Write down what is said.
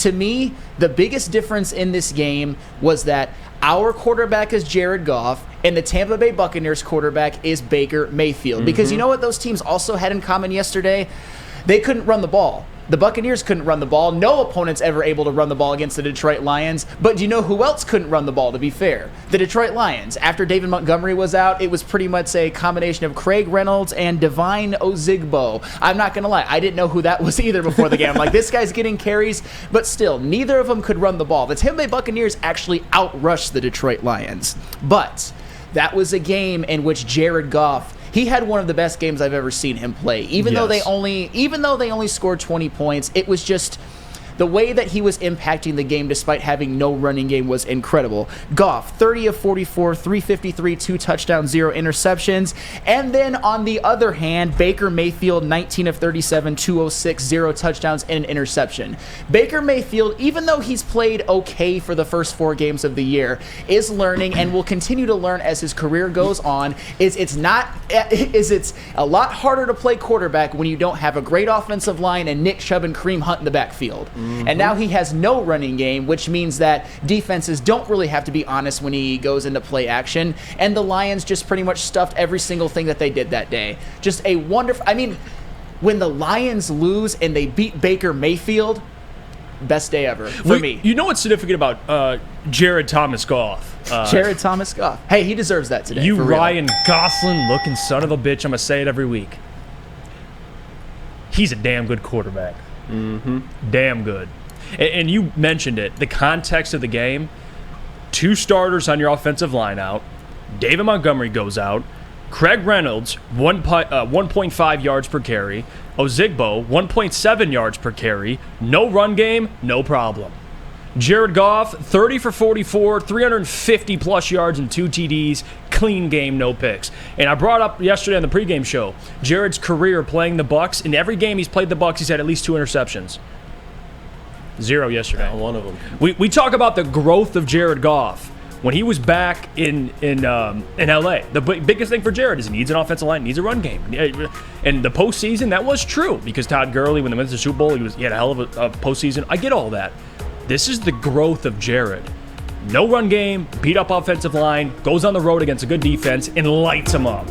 to me, the biggest difference in this game was that our quarterback is Jared Goff, and the Tampa Bay Buccaneers quarterback is Baker Mayfield. Because you know what those teams also had in common yesterday? They couldn't run the ball. The Buccaneers couldn't run the ball. No opponent's ever able to run the ball against the Detroit Lions. But do you know who else couldn't run the ball, to be fair? The Detroit Lions. After David Montgomery was out, it was pretty much a combination of Craig Reynolds and Divine Ozigbo. I'm not going to lie. I didn't know who that was either before the game. I'm like, this guy's getting carries. But still, neither of them could run the ball. The Tampa Bay Buccaneers actually outrushed the Detroit Lions. But that was a game in which Jared Goff, he had one of the best games I've ever seen him play. Even though they only scored 20 points, it was just the way that he was impacting the game despite having no running game was incredible. Goff, 30 of 44, 353, 2 touchdowns, 0 interceptions. And then on the other hand, Baker Mayfield, 19 of 37, 206, 0 touchdowns, and an interception. Baker Mayfield, even though he's played okay for the first 4 games of the year, is learning and will continue to learn as his career goes on. It's a lot harder to play quarterback when you don't have a great offensive line and Nick Chubb and Kareem Hunt in the backfield. And now he has no running game, which means that defenses don't really have to be honest when he goes into play action. And the Lions just pretty much stuffed every single thing that they did that day. Just a wonderful... I mean, when the Lions lose and they beat Baker Mayfield, best day ever for me. You know what's significant about Jared Thomas Goff? Jared Thomas Goff. Hey, he deserves that today. You Ryan Gosling-looking son of a bitch. I'm going to say it every week. He's a damn good quarterback. Damn good. And you mentioned it. The context of the game, 2 starters on your offensive line out. David Montgomery goes out. Craig Reynolds, 1.5 yards per carry. Ozigbo, 1.7 yards per carry. No run game, no problem. Jared Goff, 30 for 44, 350-plus yards and 2 TDs. Clean game, no picks. And I brought up yesterday on the pregame show, Jared's career playing the Bucs. In every game he's played the Bucs, he's had at least 2 interceptions. 0 yesterday. Not one of them. We talk about the growth of Jared Goff. When he was back in L.A., the biggest thing for Jared is he needs an offensive line, needs a run game. And the postseason, that was true because Todd Gurley, when they went to the Super Bowl, he had a hell of a postseason. I get all that. This is the growth of Jared. No run game, beat up offensive line, goes on the road against a good defense, and lights him up.